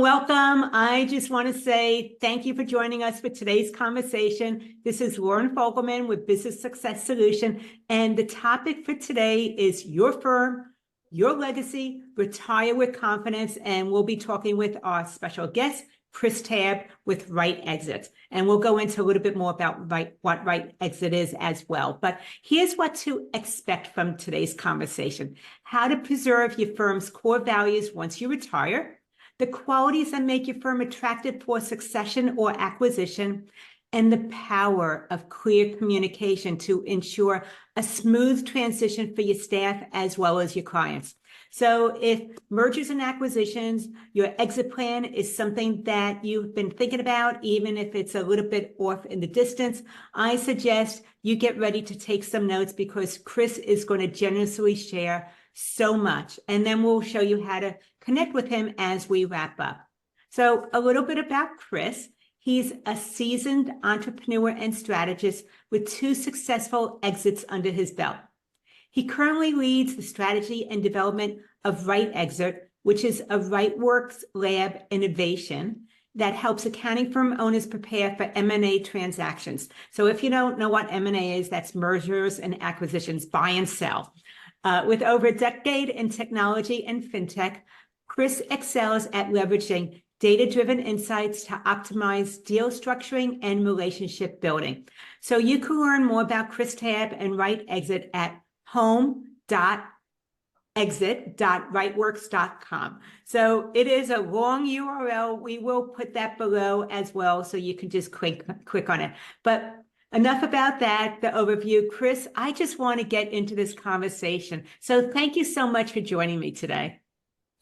welcome. I just want to say thank you for joining us for today's conversation. This is Lauren Fogelman with Business Success Solution, and the topic for today is your firm, your legacy, retire with confidence, and we'll be talking with our special guest, Chris Tabb with Right Exit. And we'll go into a little bit more about what Right Exit is as well. But here's what to expect from today's conversation: how to preserve your firm's core values once you retire, the qualities that make your firm attractive for succession or acquisition, and the power of clear communication to ensure a smooth transition for your staff as well as your clients. So if mergers and acquisitions, your exit plan is something that you've been thinking about, even if it's a little bit off in the distance, I suggest you get ready to take some notes, because Chris is going to generously share so much. And then we'll show you how to connect with him as we wrap up. So a little bit about Chris. He's a seasoned entrepreneur and strategist with 2 successful exits under his belt. He currently leads the strategy and development of Right Exit, which is a RightWorks lab innovation that helps accounting firm owners prepare for M&A transactions. So if you don't know what M&A is, that's mergers and acquisitions, buy and sell. With over a decade in technology and fintech, Chris excels at leveraging data-driven insights to optimize deal structuring and relationship building. So you can learn more about Chris Tabb and Right Exit at home.exit.rightworks.com. So it is a long URL. We will put that below as well, so you can just click on it. But enough about that, the overview. Chris, I just want to get into this conversation. So thank you so much for joining me today.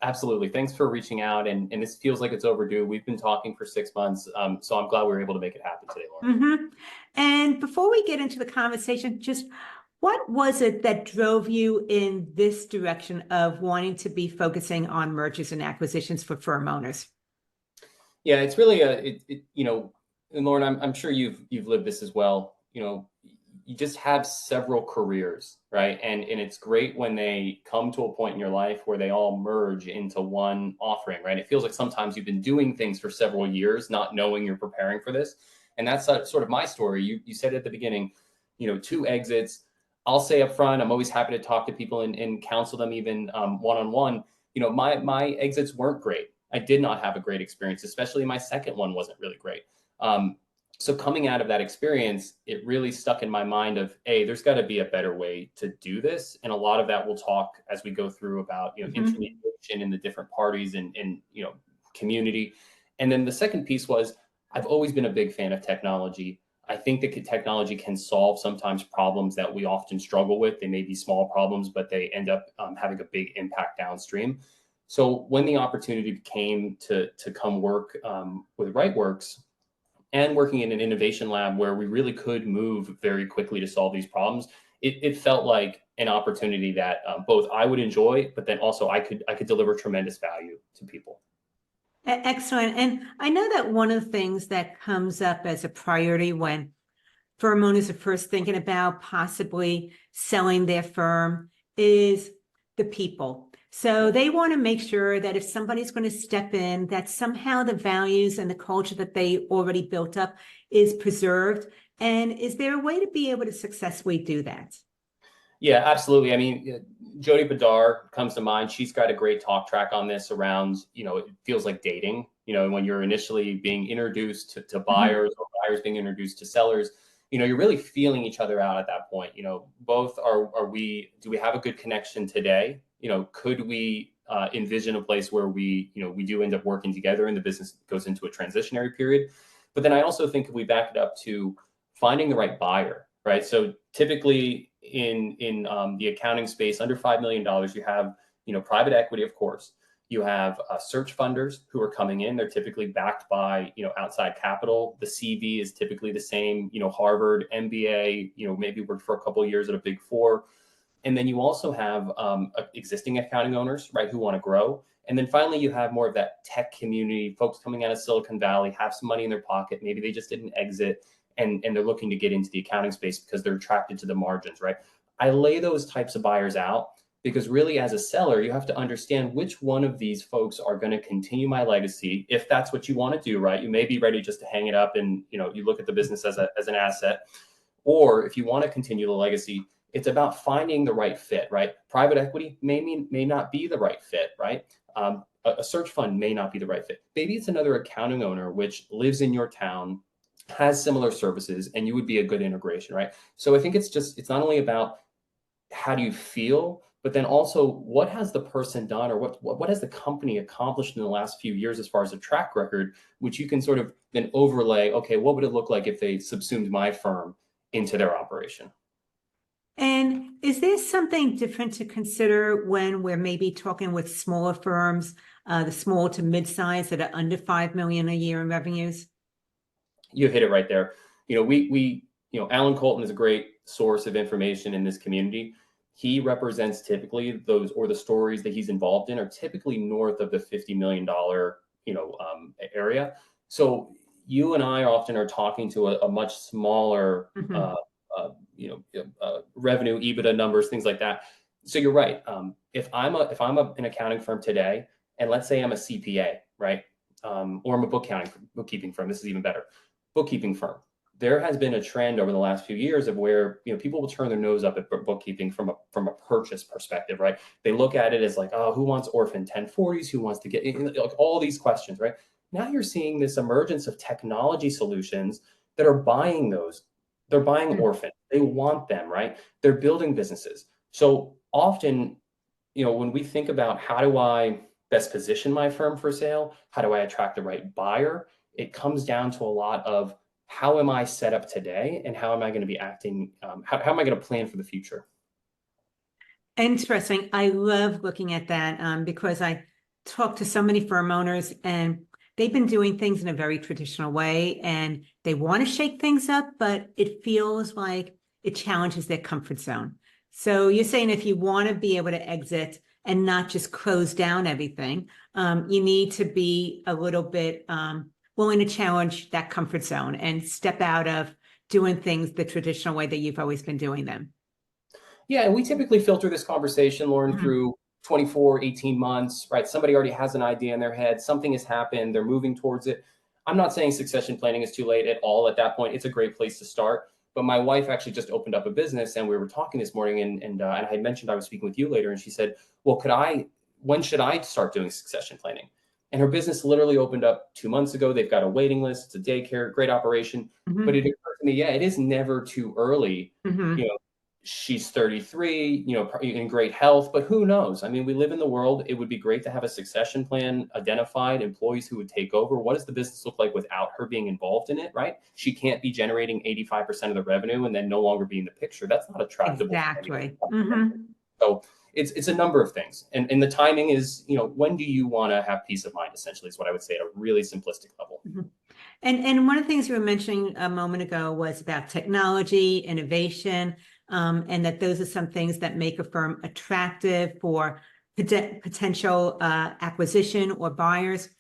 Absolutely. Thanks for reaching out. And this feels like it's overdue. We've been talking for 6 months. So I'm glad we were able to make it happen today, Lauren. And before we get into the conversation, just what was it that drove you in this direction of wanting to be focusing on mergers and acquisitions for firm owners? Yeah, it's really and Lauren, I'm sure you've lived this as well. You just have several careers, right? And it's great when they come to a point in your life where they all merge into one offering, right? It feels like sometimes you've been doing things for several years, not knowing you're preparing for this. And that's sort of my story. You said at the beginning, 2 exits. I'll say up front, I'm always happy to talk to people and counsel them even one-on-one. My exits weren't great. I did not have a great experience, especially my second one wasn't really great. So coming out of that experience, it really stuck in my mind of, hey, there's got to be a better way to do this. And a lot of that we'll talk as we go through about, intermediation in the different parties and community. And then the second piece was, I've always been a big fan of technology. I think that technology can solve sometimes problems that we often struggle with. They may be small problems, but they end up having a big impact downstream. So when the opportunity came to come work with RightWorks and working in an innovation lab where we really could move very quickly to solve these problems, it felt like an opportunity that both I would enjoy, but then also I could deliver tremendous value to people. Excellent. And I know that one of the things that comes up as a priority when firm owners are first thinking about possibly selling their firm is the people. So they want to make sure that if somebody's going to step in, that somehow the values and the culture that they already built up is preserved. And is there a way to be able to successfully do that? Yeah, absolutely. I mean, Jody Badar comes to mind. She's got a great talk track on this around, it feels like dating, when you're initially being introduced to buyers or buyers being introduced to sellers, you're really feeling each other out at that point. Both do we have a good connection today? Could we envision a place where we do end up working together and the business goes into a transitionary period? But then I also think if we back it up to finding the right buyer, right? So typically in the accounting space, under $5 million, you have, private equity, of course. You have search funders who are coming in. They're typically backed by, outside capital. The CV is typically the same, Harvard, MBA, maybe worked for a couple of years at a Big Four. And then you also have existing accounting owners, right, who want to grow. And then finally, you have more of that tech community, folks coming out of Silicon Valley, have some money in their pocket. Maybe they just did an exit and they're looking to get into the accounting space because they're attracted to the margins, right? I lay those types of buyers out because really as a seller, you have to understand which one of these folks are going to continue my legacy. If that's what you want to do, right? You may be ready just to hang it up and, you look at the business as an asset. Or if you want to continue the legacy, it's about finding the right fit, right? Private equity may not be the right fit, right? A search fund may not be the right fit. Maybe it's another accounting owner which lives in your town, has similar services, and you would be a good integration, right? So I think it's not only about how do you feel, but then also what has the person done, or what has the company accomplished in the last few years as far as a track record, which you can sort of then overlay. Okay, what would it look like if they subsumed my firm into their operation? And is there something different to consider when we're maybe talking with smaller firms, the small to mid-size that are under 5 million a year in revenues? You hit it right there. Alan Colton is a great source of information in this community. He represents typically those, or the stories that he's involved in are typically north of the $50 million, area. So you and I often are talking to a much smaller, Mhm. revenue, EBITDA numbers, things like that. So you're right. If I'm an accounting firm today, and let's say I'm a CPA, right, or I'm a bookkeeping firm. This is even better. Bookkeeping firm. There has been a trend over the last few years of where people will turn their nose up at bookkeeping from a purchase perspective, right? They look at it as like, oh, who wants orphan 1040s? Who wants to get like all these questions, right? Now you're seeing this emergence of technology solutions that are buying those. They're buying Mm. orphan. They want them, right? They're building businesses. So often, when we think about how do I best position my firm for sale, how do I attract the right buyer, it comes down to a lot of how am I set up today, and how am I going to be acting? How am I going to plan for the future? Interesting. I love looking at that because I talk to so many firm owners and they've been doing things in a very traditional way and they want to shake things up, but it feels like it challenges their comfort zone. So you're saying if you want to be able to exit and not just close down everything, you need to be a little bit willing to challenge that comfort zone and step out of doing things the traditional way that you've always been doing them. Yeah, and we typically filter this conversation, Lauren, Mhm. through 24, 18 months, right? Somebody already has an idea in their head, something has happened, they're moving towards it. I'm not saying succession planning is too late at all at that point. It's a great place to start. But my wife actually just opened up a business, and we were talking this morning, and I had mentioned I was speaking with you later, and she said, well, when should I start doing succession planning? And her business literally opened up 2 months ago. They've got a waiting list, it's a daycare, great operation. But Mhm. it occurred to me, yeah, it is never too early. you Mhm. know, she's 33, in great health, but who knows? I mean, we live in the world. It would be great to have a succession plan identified, employees who would take over. What does the business look like without her being involved in it, right? She can't be generating 85% of the revenue and then no longer be in the picture. That's not attractable for anybody. Exactly. Hmm. So it's a number of things. And the timing is, when do you want to have peace of mind, essentially, is what I would say at a really simplistic level. And one of the things you were mentioning a moment ago was about technology, innovation, and that those are some things that make a firm attractive for potential acquisition or buyers.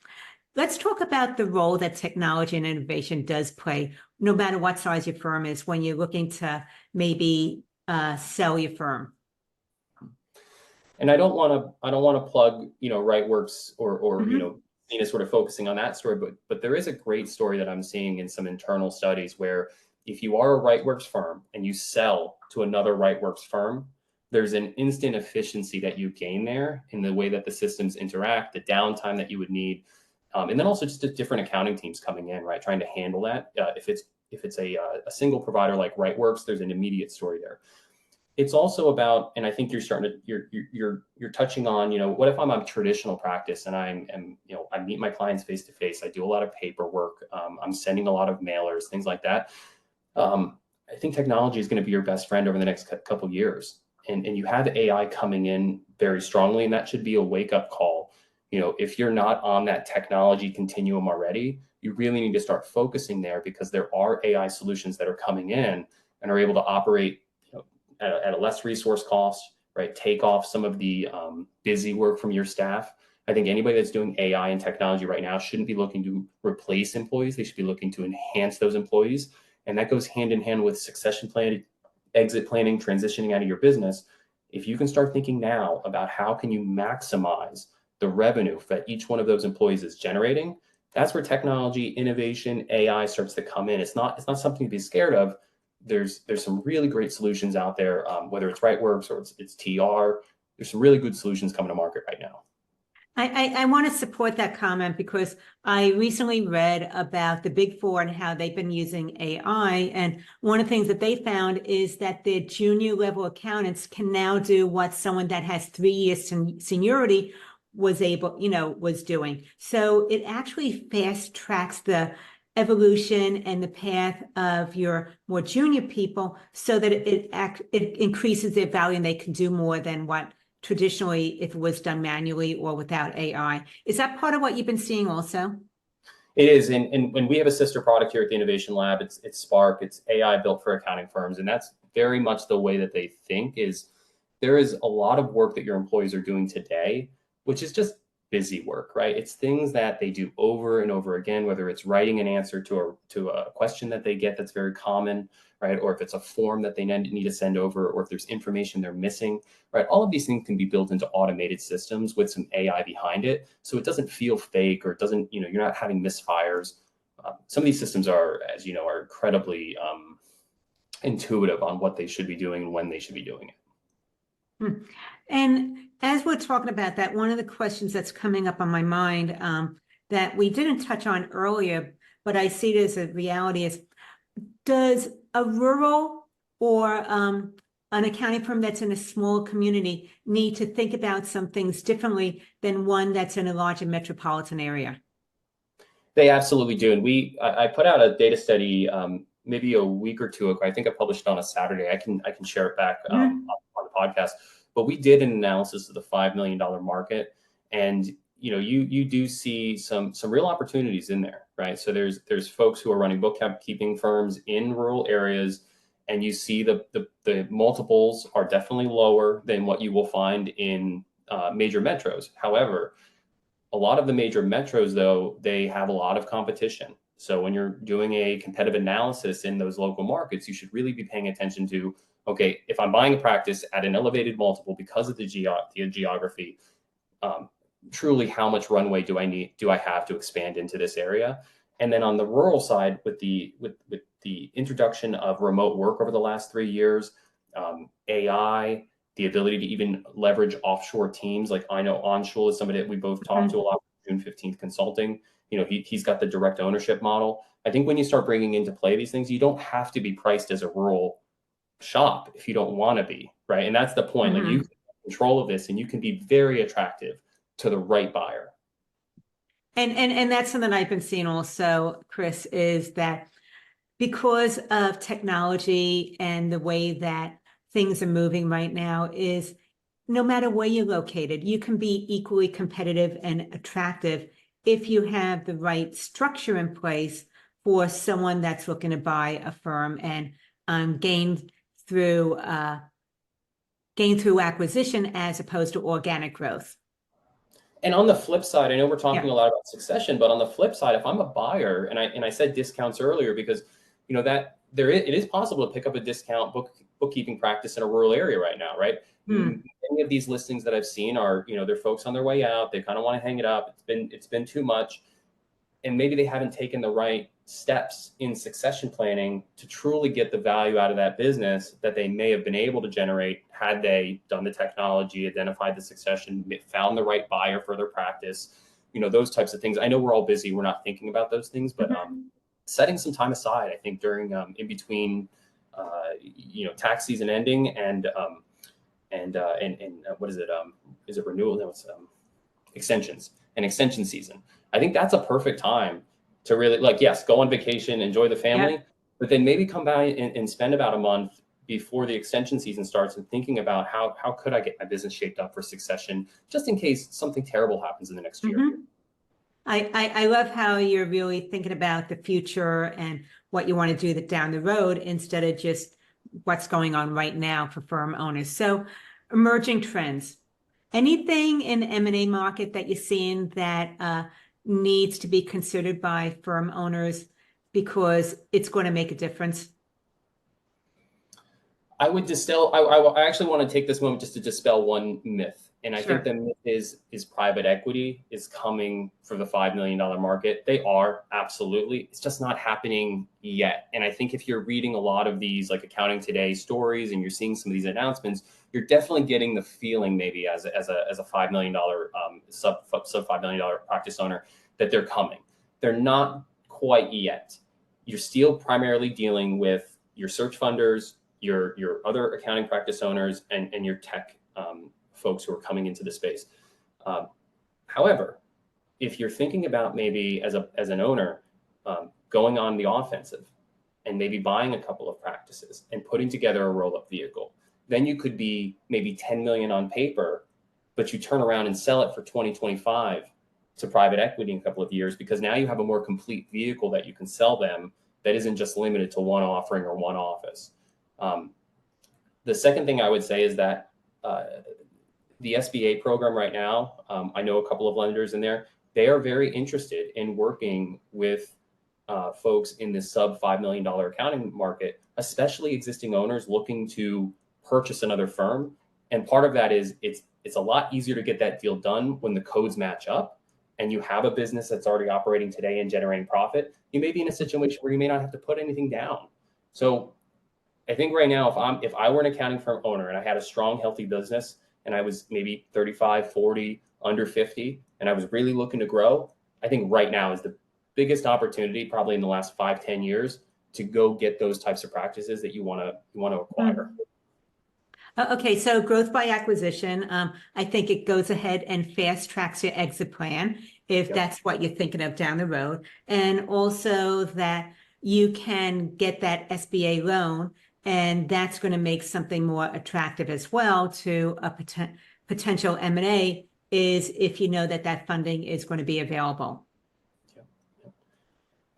Let's talk about the role that technology and innovation does play, no matter what size your firm is, when you're looking to maybe sell your firm. And I don't want to plug, RightWorks or Mhm. Nina sort of focusing on that story, but there is a great story that I'm seeing in some internal studies where if you are a RightWorks firm and you sell to another RightWorks firm, there's an instant efficiency that you gain there in the way that the systems interact, the downtime that you would need, and then also just the different accounting teams coming in, right, trying to handle that. If it's a single provider like RightWorks, there's an immediate story there. It's also about, and I think you're starting to you're touching on, what if I'm a traditional practice and I meet my clients face to face, I do a lot of paperwork, I'm sending a lot of mailers, things like that. I think technology is going to be your best friend over the next couple of years, and you have AI coming in very strongly, and that should be a wake up call. If you're not on that technology continuum already, you really need to start focusing there, because there are AI solutions that are coming in and are able to operate at a less resource cost, right? Take off some of the busy work from your staff. I think anybody that's doing AI and technology right now shouldn't be looking to replace employees. They should be looking to enhance those employees. And that goes hand in hand with succession planning, exit planning, transitioning out of your business. If you can start thinking now about how can you maximize the revenue that each one of those employees is generating, that's where technology, innovation, AI starts to come in. It's not something to be scared of. There's some really great solutions out there, whether it's WriteWorks or it's TR. There's some really good solutions coming to market right now. I want to support that comment because I recently read about the Big Four and how they've been using AI. And one of the things that they found is that their junior level accountants can now do what someone that has 3 years seniority was doing. So it actually fast tracks the evolution and the path of your more junior people so that it increases their value and they can do more than what traditionally if it was done manually or without AI. Is that part of what you've been seeing also? It is, and when we have a sister product here at the Innovation Lab, it's Spark. It's AI built for accounting firms, and that's very much the way that they think. Is there is a lot of work that your employees are doing today, which is just busy work, right? It's things that they do over and over again, whether it's writing an answer to a question that they get that's very common, right? Or if it's a form that they need to send over, or if there's information they're missing, right? All of these things can be built into automated systems with some AI behind it. So it doesn't feel fake, or it doesn't, you're not having misfires. Some of these systems are, as you know, are incredibly intuitive on what they should be doing and when they should be doing it. And as we're talking about that, one of the questions that's coming up on my mind that we didn't touch on earlier, but I see it as a reality is, does a rural or an accounting firm that's in a small community need to think about some things differently than one that's in a larger metropolitan area? They absolutely do. And I put out a data study maybe a week or two ago. I think I published it on a Saturday. I can share it back on the podcast. But we did an analysis of the $5 million market, and you do see some real opportunities in there, right? So there's folks who are running bookkeeping firms in rural areas, and you see the multiples are definitely lower than what you will find in major metros. However, a lot of the major metros, though, they have a lot of competition. So when you're doing a competitive analysis in those local markets, you should really be paying attention to, okay, if I'm buying a practice at an elevated multiple because of the geography, truly how much runway do I have to expand into this area? And then on the rural side, with the introduction of remote work over the last 3 years, AI, the ability to even leverage offshore teams. Like I know Anshul is somebody that we both talked to a lot, June 15th Consulting. He's got the direct ownership model. I think when you start bringing into play these things, you don't have to be priced as a rural shop if you don't want to be, right? And that's the point. Like you can have control of this and you can be very attractive to the right buyer. And that's something I've been seeing also, Chris, is that because of technology and the way that things are moving right now, is no matter where you're located, you can be equally competitive and attractive if you have the right structure in place for someone that's looking to buy a firm and gain through acquisition as opposed to organic growth. And on the flip side, I know we're talking a lot about succession, but on the flip side, if I'm a buyer, and I said discounts earlier because that it is possible to pick up a discount bookkeeping practice in a rural area right now, right? Many of these listings that I've seen are, they're folks on their way out. They kind of want to hang it up. It's been too much, and maybe they haven't taken the right steps in succession planning to truly get the value out of that business that they may have been able to generate had they done the technology, identified the succession, found the right buyer for their practice, those types of things. I know we're all busy. We're not thinking about those things, but setting some time aside, I think during in between, tax season ending and what is it? Is it renewal? No, it's extensions and extension season. I think that's a perfect time to really, yes, go on vacation, enjoy the family, but then maybe come by and spend about a month before the extension season starts and thinking about how could I get my business shaped up for succession, just in case something terrible happens in the next year. I love how you're really thinking about the future and what you want to do down the road instead of just what's going on right now for firm owners. So emerging trends, anything in the M&A market that you're seeing that needs to be considered by firm owners because it's going to make a difference? I would distill. I actually want to take this moment just to dispel one myth, and I think Sure. the myth is private equity is coming for the $5 million market. They are, absolutely. It's just not happening yet. And I think if you're reading a lot of these like Accounting Today stories and you're seeing some of these announcements, you're definitely getting the feeling maybe as a $5 million sub $5 million practice owner that they're coming. They're not quite yet. You're still primarily dealing with your search funders, your other accounting practice owners, and your tech folks who are coming into the space. However, if you're thinking about maybe as an owner going on the offensive and maybe buying a couple of practices and putting together a roll-up vehicle, then you could be maybe 10 million on paper, but you turn around and sell it for 2025 to private equity in a couple of years, because now you have a more complete vehicle that you can sell them that isn't just limited to one offering or one office. The second thing I would say is that the SBA program right now, I know a couple of lenders in there, they are very interested in working with folks in the sub $5 million accounting market, especially existing owners looking to purchase another firm. And part of that is it's a lot easier to get that deal done when the codes match up and you have a business that's already operating today and generating profit. You may be in a situation where you may not have to put anything down. So I think right now, if I were an accounting firm owner and I had a strong, healthy business and I was maybe 35, 40, under 50, and I was really looking to grow, I think right now is the biggest opportunity probably in the last 5, 10 years to go get those types of practices that you want to acquire. Okay, so growth by acquisition, I think it goes ahead and fast tracks your exit plan if that's what you're thinking of down the road. And also that you can get that SBA loan, and that's going to make something more attractive as well to a potential M&A, is if you know that that funding is going to be available.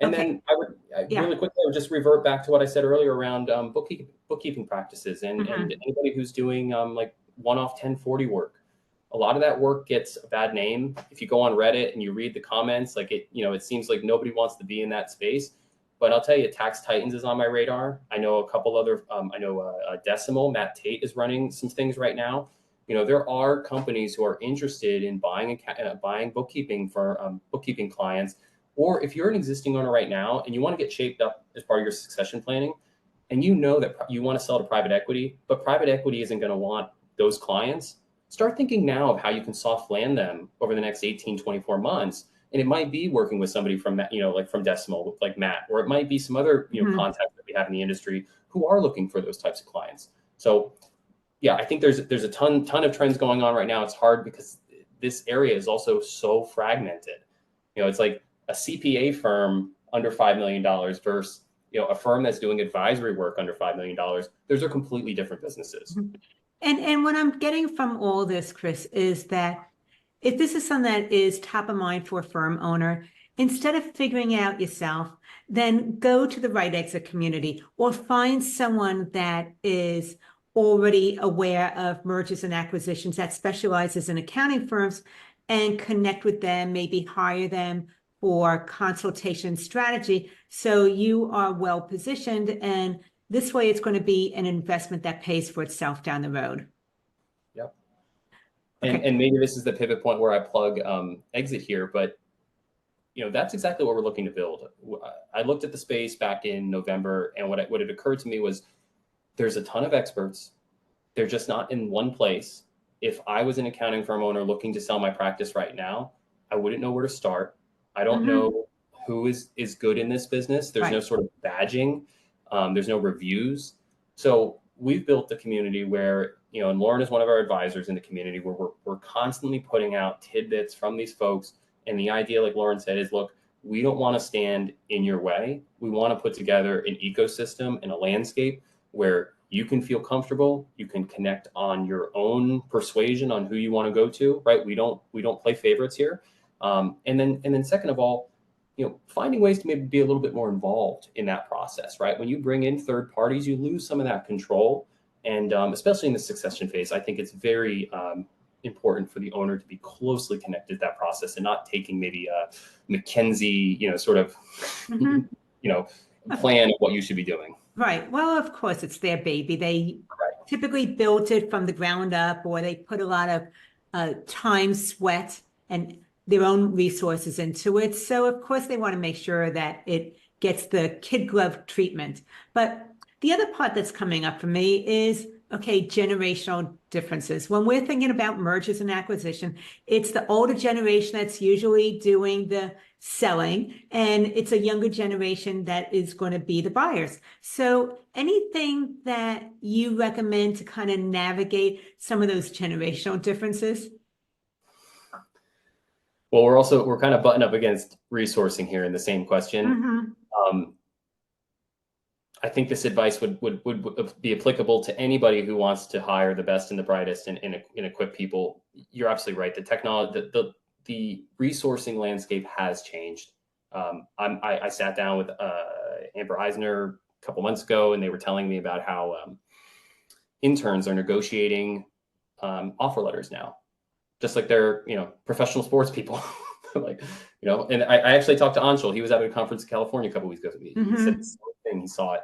And then really quickly, I would just revert back to what I said earlier around bookkeeping practices and anybody who's doing like one-off 1040 work. A lot of that work gets a bad name. If you go on Reddit and you read the comments, like it seems like nobody wants to be in that space. But I'll tell you, Tax Titans is on my radar. I know a couple other, Decimal, Matt Tate is running some things right now. There are companies who are interested in buying bookkeeping for bookkeeping clients. Or if you're an existing owner right now and you want to get shaped up as part of your succession planning, and you know that you want to sell to private equity, but private equity isn't going to want those clients, start thinking now of how you can soft land them over the next 18, 24 months. And it might be working with somebody from, like from Decimal, like Matt, or it might be some other, contacts that we have in the industry who are looking for those types of clients. So yeah, I think there's a ton of trends going on right now. It's hard because this area is also so fragmented. It's like a CPA firm under $5 million versus, a firm that's doing advisory work under $5 million. Those are completely different businesses. And what I'm getting from all this, Chris, is that if this is something that is top of mind for a firm owner, instead of figuring out yourself, then go to the right exit community or find someone that is already aware of mergers and acquisitions, that specializes in accounting firms, and connect with them, maybe hire them for consultation strategy. So you are well positioned, and this way it's going to be an investment that pays for itself down the road. Yep. And maybe this is the pivot point where I plug exit here, but that's exactly what we're looking to build. I looked at the space back in November, and what had occurred to me was there's a ton of experts. They're just not in one place. If I was an accounting firm owner looking to sell my practice right now, I wouldn't know where to start. I don't know who is good in this business. There's no sort of badging. There's no reviews. So we've built the community where, and Lauren is one of our advisors in the community, where we're constantly putting out tidbits from these folks. And the idea, like Lauren said, is look, we don't want to stand in your way. We want to put together an ecosystem and a landscape where you can feel comfortable. You can connect on your own persuasion on who you want to go to, right? We don't play favorites here. And then second of all, finding ways to maybe be a little bit more involved in that process, right? When you bring in third parties, you lose some of that control. And especially in the succession phase, I think it's very important for the owner to be closely connected to that process and not taking maybe a McKinsey, sort of, plan of what you should be doing. Right. Well, of course, it's their baby. They Right. typically built it from the ground up, or they put a lot of time, sweat, and their own resources into it. So, of course, they want to make sure that it gets the kid glove treatment. But the other part that's coming up for me is, okay, generational differences. When we're thinking about mergers and acquisition, it's the older generation that's usually doing the selling, and it's a younger generation that is going to be the buyers. So anything that you recommend to kind of navigate some of those generational differences? Well, we're kind of butting up against resourcing here in the same question. Mm-hmm. Um, I think this advice would be applicable to anybody who wants to hire the best and the brightest and equip people. You're absolutely right. The technology, the resourcing landscape has changed. I sat down with Amber Eisner a couple months ago, and they were telling me about how interns are negotiating offer letters now, just like they're professional sports people. Like, and I actually talked to Anshul. He was at a conference in California a couple weeks ago. He said the Mm-hmm. same thing. He saw it.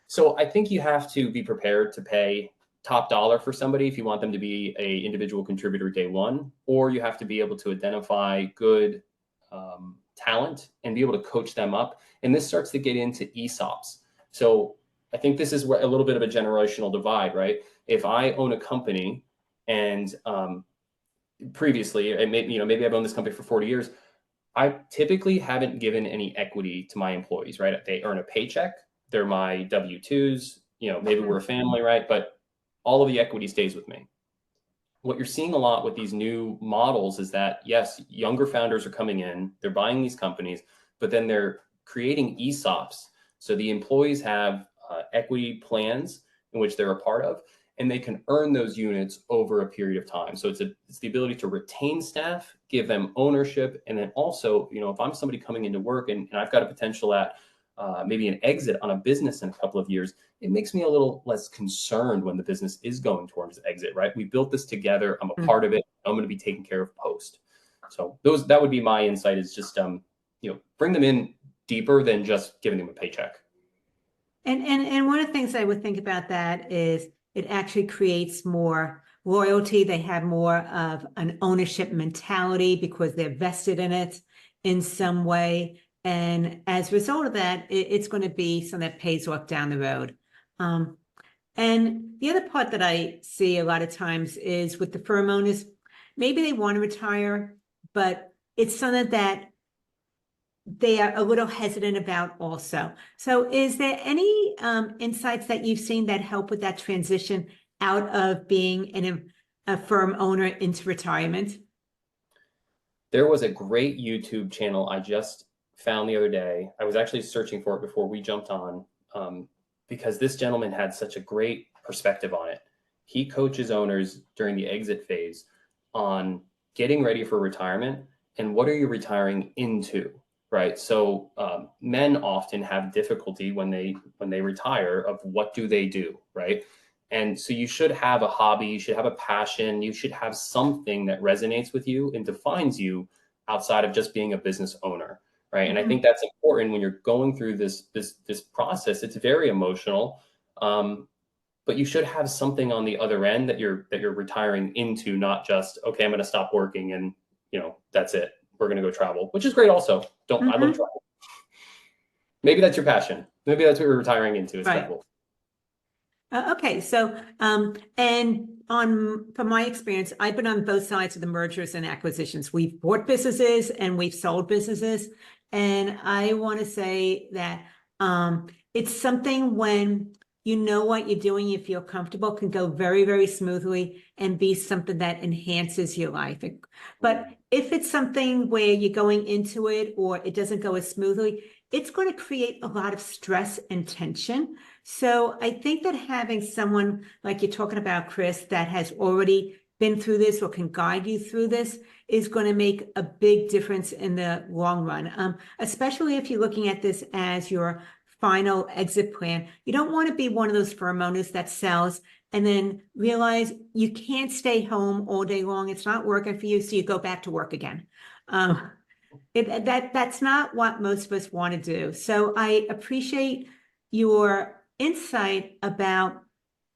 So I think you have to be prepared to pay top dollar for somebody if you want them to be a individual contributor day one, or you have to be able to identify good talent and be able to coach them up. And this starts to get into ESOPs. So I think this is where a little bit of a generational divide, right? If I own a company and previously, and maybe I've owned this company for 40 years, I typically haven't given any equity to my employees, right? They earn a paycheck, they're my W-2s, maybe we're a family, right? But all of the equity stays with me. What you're seeing a lot with these new models is that, yes, younger founders are coming in, they're buying these companies, but then they're creating ESOPs. So the employees have equity plans in which they're a part of, and they can earn those units over a period of time. So it's the ability to retain staff, give them ownership, and then also, if I'm somebody coming into work and I've got a potential at maybe an exit on a business in a couple of years, it makes me a little less concerned when the business is going towards exit, right? We built this together. I'm a part of it. I'm going to be taken care of post. So that would be my insight, is just bring them in deeper than just giving them a paycheck. And one of the things I would think about that is it actually creates more loyalty. They have more of an ownership mentality because they're vested in it in some way. And as a result of that, it's going to be something that pays off down the road. And the other part that I see a lot of times is with the firm owners, maybe they want to retire, but it's something that they are a little hesitant about also. So is there any insights that you've seen that help with that transition out of being a firm owner into retirement? There was a great YouTube channel I just found the other day. I was actually searching for it before we jumped on, because this gentleman had such a great perspective on it. He coaches owners during the exit phase on getting ready for retirement and what are you retiring into, right? So men often have difficulty when they retire of what do they do, right? And so you should have a hobby, you should have a passion, you should have something that resonates with you and defines you outside of just being a business owner, right? And I think that's important when you're going through this process. It's very emotional, but you should have something on the other end that you're retiring into, not just, okay, I'm going to stop working and that's it. We're going to go travel, which is great. Also, I love travel. Maybe that's your passion. Maybe that's what you're retiring into, is Right. travel. Okay, so and from my experience, I've been on both sides of the mergers and acquisitions. We've bought businesses and we've sold businesses, and I want to say that it's something when you know what you're doing, you feel comfortable, can go very, very smoothly and be something that enhances your life. But if it's something where you're going into it or it doesn't go as smoothly, it's going to create a lot of stress and tension. So I think that having someone like you're talking about, Chris, that has already been through this or can guide you through this is going to make a big difference in the long run, especially if you're looking at this as your final exit plan. You don't want to be one of those firm owners that sells and then realize you can't stay home all day long. It's not working for you, so you go back to work again. That's not what most of us want to do. So I appreciate your insight about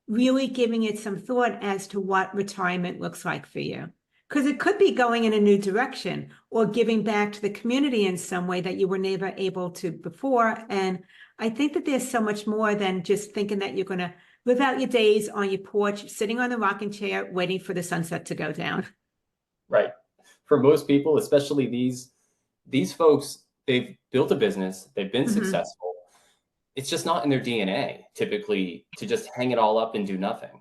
really giving it some thought as to what retirement looks like for you. Because it could be going in a new direction or giving back to the community in some way that you were never able to before. And I think that there's so much more than just thinking that you're going to live out your days on your porch, sitting on the rocking chair, waiting for the sunset to go down. Right. For most people, especially these folks, they've built a business, they've been Mhm. successful. It's just not in their DNA typically to just hang it all up and do nothing.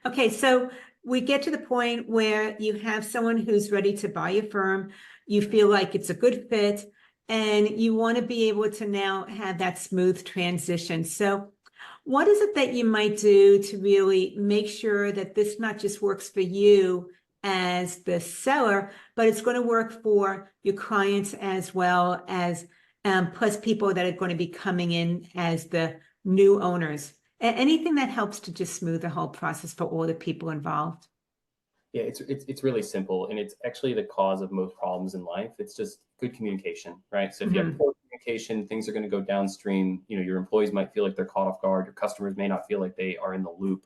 Okay, so we get to the point where you have someone who's ready to buy your firm. You feel like it's a good fit, and you want to be able to now have that smooth transition. So, what is it that you might do to really make sure that this not just works for you as the seller, but it's going to work for your clients as well as plus people that are going to be coming in as the new owners? Anything that helps to just smooth the whole process for all the people involved. Yeah, it's really simple, and it's actually the cause of most problems in life. It's just good communication, right? So if you have Mhm. poor communication, things are going to go downstream. You know, your employees might feel like they're caught off guard. Your customers may not feel like they are in the loop.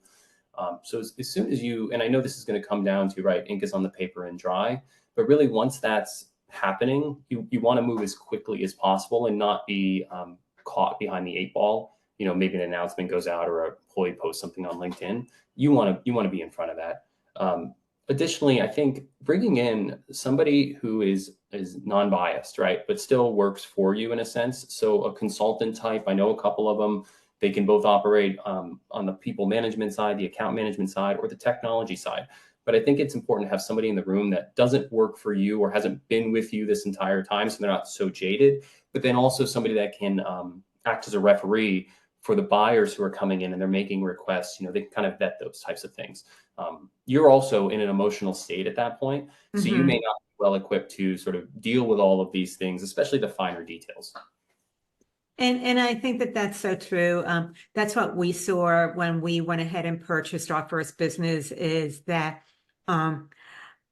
So as soon as you, and I know this is going to come down to, right, ink is on the paper and dry, but really once that's happening, you want to move as quickly as possible and not be caught behind the eight ball. You know, maybe an announcement goes out or an employee posts something on LinkedIn. You want to be in front of that. Um, Additionally, I think bringing in somebody who is non-biased, right, but still works for you in a sense. So a consultant type, I know a couple of them. They can both operate on the people management side, the account management side, or the technology side. But I think it's important to have somebody in the room that doesn't work for you or hasn't been with you this entire time, so they're not so jaded. But then also somebody that can act as a referee for the buyers who are coming in and they're making requests. You know, they can kind of vet those types of things. You're also in an emotional state at that point, so you may Mhm. not be well equipped to sort of deal with all of these things, especially the finer details. And I think that that's so true. That's what we saw when we went ahead and purchased our first business is that um,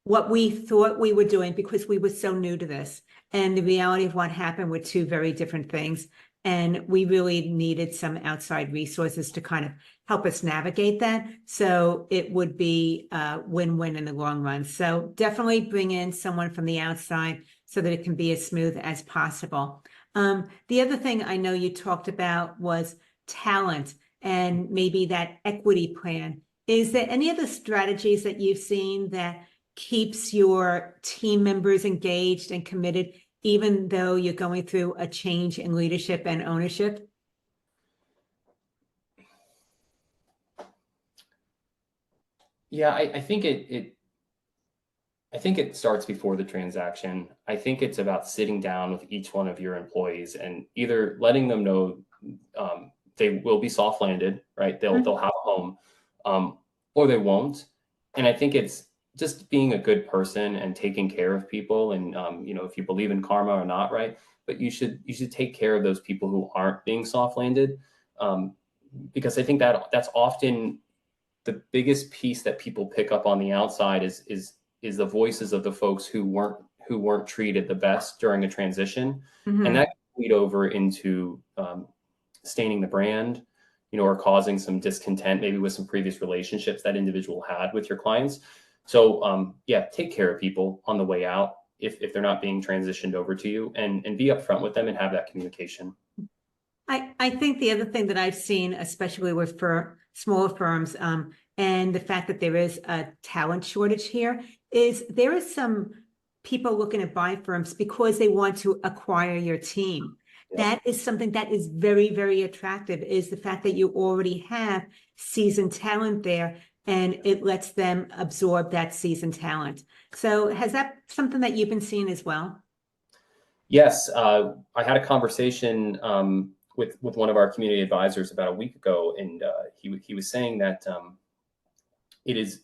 what we thought we were doing because we were so new to this. And the reality of what happened were two very different things. And we really needed some outside resources to kind of help us navigate that. So it would be a win-win in the long run. So definitely bring in someone from the outside so that it can be as smooth as possible. The other thing I know you talked about was talent and maybe that equity plan. Is there any other strategies that you've seen that keeps your team members engaged and committed, even though you're going through a change in leadership and ownership? Yeah, I think it starts before the transaction. I think it's about sitting down with each one of your employees and either letting them know they will be soft landed, right? They'll have a home, um, or they won't. And I think it's just being a good person and taking care of people. And you know, if you believe in karma or not, right? But you should take care of those people who aren't being soft landed, um, because I think that's often the biggest piece that people pick up on the outside is the voices of the folks who weren't treated the best during a transition, and that Mm-hmm. can lead over into staining the brand, you know, or causing some discontent maybe with some previous relationships that individual had with your clients. So yeah, take care of people on the way out if they're not being transitioned over to you, and be upfront with them and have that communication. I think the other thing that I've seen, especially with for smaller firms, and the fact that there is a talent shortage here, is there is some people looking at buy firms because they want to acquire your team. Yeah. That is something that is very, very attractive, is the fact that you already have seasoned talent there and it lets them absorb that seasoned talent. So has that something that you've been seeing as well? Yes, I had a conversation with one of our community advisors about a week ago, and he was saying that it is,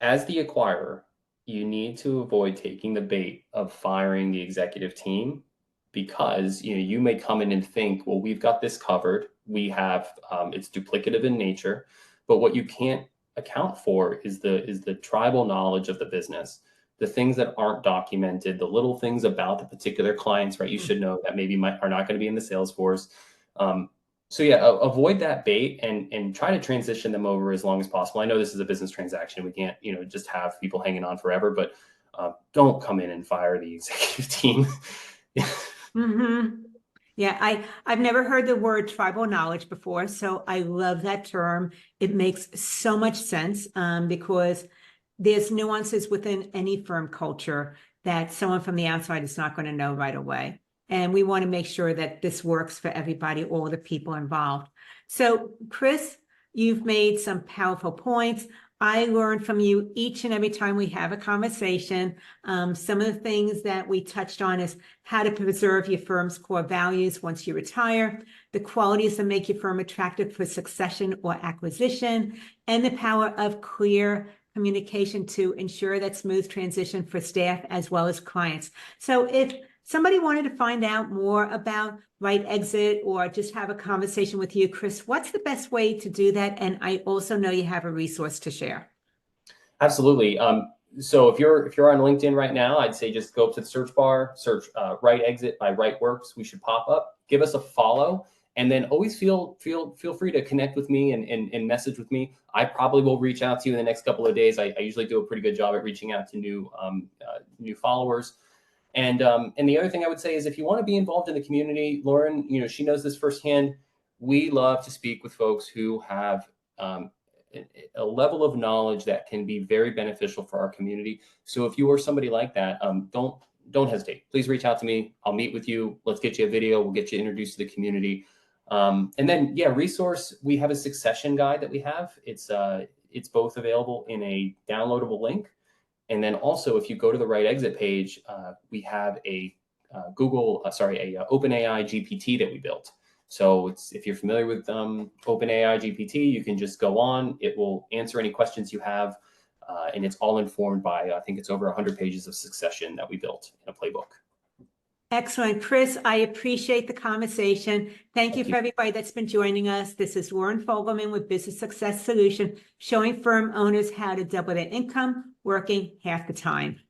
as the acquirer, you need to avoid taking the bait of firing the executive team, because you know you may come in and think, well, we've got this covered. We have it's duplicative in nature, but what you can't account for is the tribal knowledge of the business. the things that aren't documented, the little things about the particular clients, right? You should know that maybe are not going to be in the sales force. So yeah, avoid that bait and try to transition them over as long as possible. I know this is a business transaction. We can't, just have people hanging on forever, but don't come in and fire the executive team. Mm-hmm. Yeah, I've never heard the word tribal knowledge before, so I love that term. It makes so much sense because there's nuances within any firm culture that someone from the outside is not going to know right away. And we want to make sure that this works for everybody, all the people involved. So, Chris, you've made some powerful points. I learn from you each and every time we have a conversation. Some of the things that we touched on is how to preserve your firm's core values once you retire, the qualities that make your firm attractive for succession or acquisition, and the power of clear communication to ensure that smooth transition for staff as well as clients. So if somebody wanted to find out more about Right Exit or just have a conversation with you, Chris, what's the best way to do that? And I also know you have a resource to share. Absolutely. So if you're on LinkedIn right now, I'd say just go up to the search bar, search Right Exit by Right Works. We should pop up. Give us a follow, and then always feel free to connect with me and message with me. I probably will reach out to you in the next couple of days. I usually do a pretty good job at reaching out to new followers. And the other thing I would say is if you want to be involved in the community, Lauren, she knows this firsthand. We love to speak with folks who have a level of knowledge that can be very beneficial for our community. So if you are somebody like that, don't hesitate. Please reach out to me. I'll meet with you. Let's get you a video. We'll get you introduced to the community. And then, resource. We have a succession guide that we have. It's both available in a downloadable link. And then also, if you go to the Right Exit page, we have a OpenAI GPT that we built. So if you're familiar with OpenAI GPT, you can just go on. It will answer any questions you have, and it's all informed by, I think it's over 100 pages of succession that we built in a playbook. Excellent. Chris, I appreciate the conversation. Thank you for everybody that's been joining us. This is Lauren Fogelman with Business Success Solution, showing firm owners how to double their income working half the time.